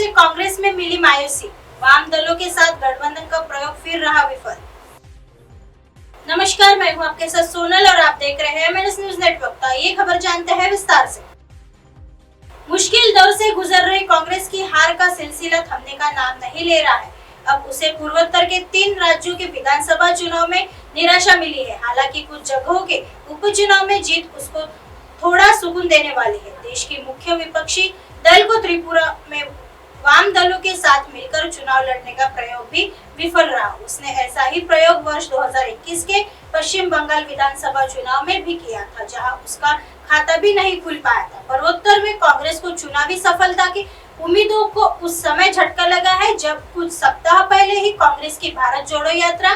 से कांग्रेस में मिली मायूसी, वाम दलों के साथ गठबंधन का प्रयोग फिर रहा विफल। नमस्कार, मैं हूं आपके साथ सोनल और आप देख रहे हैं एमएनएस न्यूज नेटवर्क। तो ये खबर जानते हैं विस्तार से। मुश्किल दौर से गुजर रही कांग्रेस की हार का सिलसिला थमने का नाम नहीं ले रहा है। अब उसे पूर्वोत्तर के 3 राज्यों के विधानसभा चुनाव में निराशा मिली है। हालांकि कुछ जगहों के उपचुनाव में जीत उसको थोड़ा सुकून देने वाली है। देश की मुख्य विपक्षी दल को त्रिपुरा में वाम दलों के साथ मिलकर चुनाव लड़ने का प्रयोग भी विफल रहा। उसने ऐसा ही प्रयोग वर्ष 2021 के पश्चिम बंगाल विधानसभा चुनाव में भी किया था, जहां उसका खाता भी नहीं खुल पाया था। पूर्वोत्तर में कांग्रेस को चुनावी सफलता की उम्मीदों को उस समय झटका लगा है जब कुछ सप्ताह पहले ही कांग्रेस की भारत जोड़ो यात्रा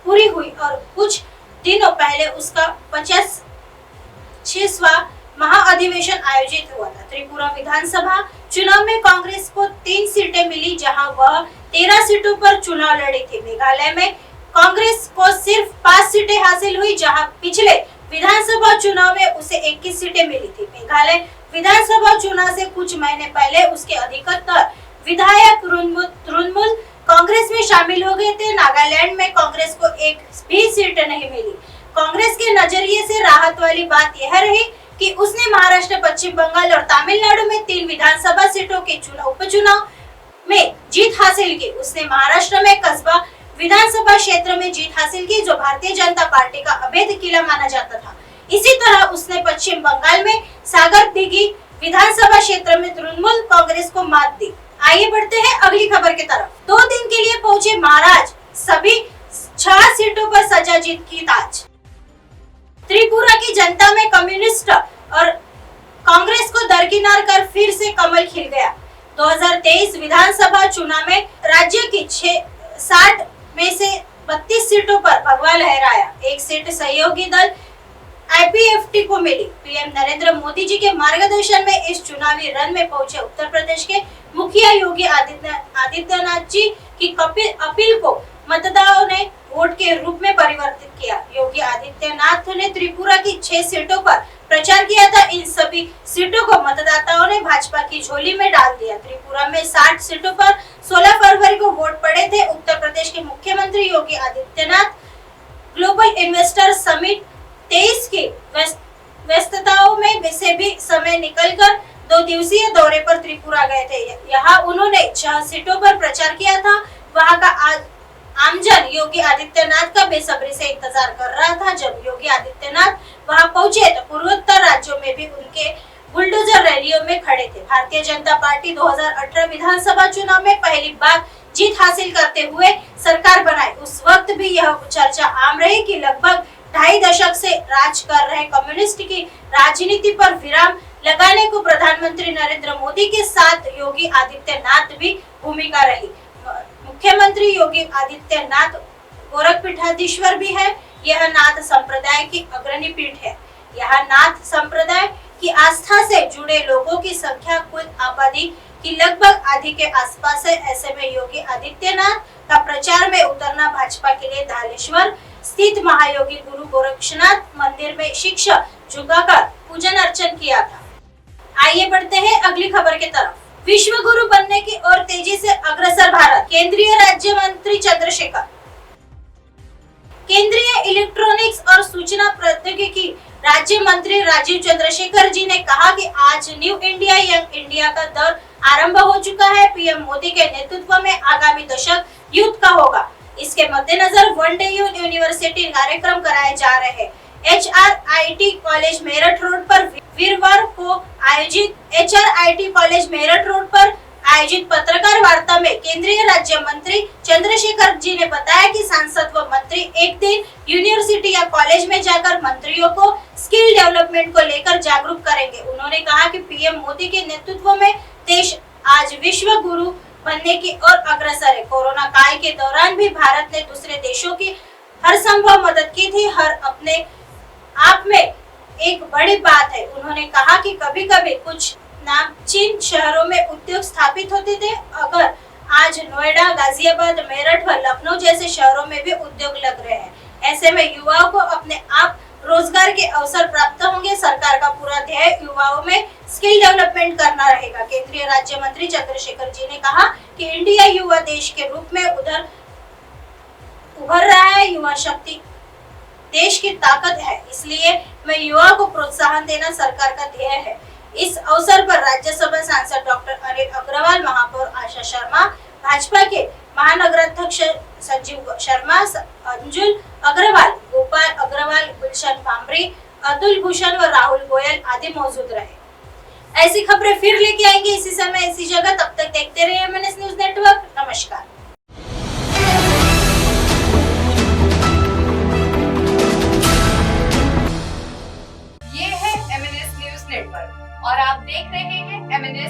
पूरी हुई और कुछ दिनों पहले उसका 56वां महाअधिवेशन आयोजित हुआ था। त्रिपुरा विधानसभा चुनाव में कांग्रेस को 3 सीटें मिली, जहां वह 13 सीटों पर चुनाव लड़ी थी। मेघालय में कांग्रेस को सिर्फ 5 सीटें हासिल हुई, जहां पिछले विधानसभा चुनाव में उसे 21 सीटें मिली थी। मेघालय विधानसभा चुनाव से कुछ महीने पहले उसके अधिकतर विधायक तृणमूल कांग्रेस में शामिल हो गए थे। नागालैंड में कांग्रेस को एक भी सीट नहीं मिली। कांग्रेस के नजरिए से राहत वाली बात यह रही कि उसने महाराष्ट्र, पश्चिम बंगाल और तमिलनाडु में 3 विधानसभा सीटों के उपचुनाव में जीत हासिल की। उसने महाराष्ट्र में कस्बा विधानसभा क्षेत्र में जीत हासिल की, जो भारतीय जनता पार्टी का अवैध किला माना जाता था। इसी तरह उसने पश्चिम बंगाल में सागरदिघी विधानसभा क्षेत्र में तृणमूल कांग्रेस को मात दी। आइए बढ़ते हैं अगली खबर की तरफ। 2 दिन के लिए पहुंचे महाराज, सभी 6 सीटों पर सजा जीत की ताज। त्रिपुरा की जनता में कम्युनिस्ट और कांग्रेस को दरकिनार कर फिर से कमल खिल गया। 2023 विधानसभा चुनाव में राज्य की 60 में से 32 सीटों पर भगवा लहराया। 1 सीट सहयोगी दल आईपीएफटी को मिली। पीएम नरेंद्र मोदी जी के मार्गदर्शन में इस चुनावी रण में पहुंचे उत्तर प्रदेश के मुखिया योगी आदित्यनाथ जी की अपील को मतदाताओं ने वोट के रूप में परिवर्तित किया। योगी आदित्यनाथ ने त्रिपुरा की 6 सीटों पर प्रचार किया था। इन सभी सीटों को मतदाताओं ने भाजपा की झोली में डाल दिया। त्रिपुरा में 60 सीटों पर 16 फरवरी को वोट पड़े थे। उत्तर प्रदेश के मुख्यमंत्री Yogi Adityanath global investor summit 23 की व्यस्तताओं में से भी समय निकलकर 2 दिवसीय दौरे पर त्रिपुरा गए थे। यहाँ उन्होंने 6 सीटों पर प्रचार किया था। वहाँ का आमजन योगी आदित्यनाथ का बेसब्री से इंतजार कर रहा था। जब योगी आदित्यनाथ वहां पहुंचे तो पूर्वोत्तर राज्यों में भी उनके बुलडोजर रैलियों में खड़े थे। भारतीय जनता पार्टी 2018 विधानसभा चुनाव में पहली बार जीत हासिल करते हुए सरकार बनाई। उस वक्त भी यह चर्चा आम रही कि लगभग 2.5 दशक से राज कर रहे कम्युनिस्ट की राजनीति पर विराम लगाने को प्रधानमंत्री नरेंद्र मोदी के साथ योगी आदित्यनाथ भी भूमिका रही। मुख्यमंत्री योगी आदित्यनाथ गोरखपीठाधीश्वर भी है। यह नाथ संप्रदाय की अग्रणी पीठ है। यह नाथ संप्रदाय की आस्था से जुड़े लोगों की संख्या कुल आबादी की लगभग आधी के आसपास है। ऐसे में योगी आदित्यनाथ का प्रचार में उतरना भाजपा के लिए धालेश्वर स्थित महायोगी गुरु गोरक्षनाथ मंदिर में शीश झुकाकर पूजन अर्चन किया था। आइए बढ़ते हैं अगली खबर की तरफ। विश्व गुरु बनने की ओर तेजी से अग्रसर भारत। केंद्रीय राज्य मंत्री चंद्रशेखर, केंद्रीय इलेक्ट्रॉनिक्स और सूचना प्रौद्योगिकी राज्य मंत्री राजीव चंद्रशेखर जी ने कहा कि आज न्यू इंडिया यंग इंडिया का दौर आरंभ हो चुका है। पीएम मोदी के नेतृत्व में आगामी दशक युद्ध का होगा। इसके मद्देनजर वन डे यूनिवर्सिटी कार्यक्रम कराए जा रहे हैं। HRIT कॉलेज मेरठ रोड पर वीरवार को आयोजित HRIT कॉलेज मेरठ रोड पर आयोजित पत्रकार वार्ता में केंद्रीय राज्य मंत्री चंद्रशेखर जी ने बताया कि सांसद व मंत्री एक दिन यूनिवर्सिटी या कॉलेज में जाकर मंत्रियों को स्किल डेवलपमेंट को लेकर जागरूक करेंगे। उन्होंने कहा कि पीएम मोदी के नेतृत्व में देश आज विश्व गुरु बनने की ओर अग्रसर है। कोरोना काल के दौरान भी भारत ने दूसरे देशों की हर संभव मदद की थी। हर अपने आप में एक बड़ी बात है। उन्होंने कहा कि कभी-कभी कुछ नामचीन शहरों में उद्योग स्थापित होते थे। अगर आज नोएडा, गाजियाबाद, मेरठ व लखनऊ जैसे शहरों में भी उद्योग लग रहे हैं। ऐसे में युवाओं को अपने आप रोजगार के अवसर प्राप्त होंगे। सरकार का पूरा ध्येय युवाओं में स्किल डेवलपमेंट करना रहेगा। केंद्रीय राज्य मंत्री चंद्रशेखर जी ने कहा कि इंडिया युवा देश के रूप में उभर रहा है। युवा शक्ति देश की ताकत है, इसलिए मैं युवा को प्रोत्साहन देना सरकार का ध्येय है। इस अवसर पर राज्यसभा सांसद डॉक्टर अनिल अग्रवाल, महापौर आशा शर्मा, भाजपा के महानगराध्यक्ष संजीव शर्मा, अंजुल अग्रवाल, गोपाल अग्रवाल, गुलशन भामरी, अतुल भूषण व राहुल गोयल आदि मौजूद रहे। ऐसी खबरें फिर लेके आएंगे इसी समय इसी जगह। तब तक देखते रहिए MNS न्यूज नेटवर्क। नमस्कार। ये है MNS न्यूज नेटवर्क और आप देख रहे हैं MNS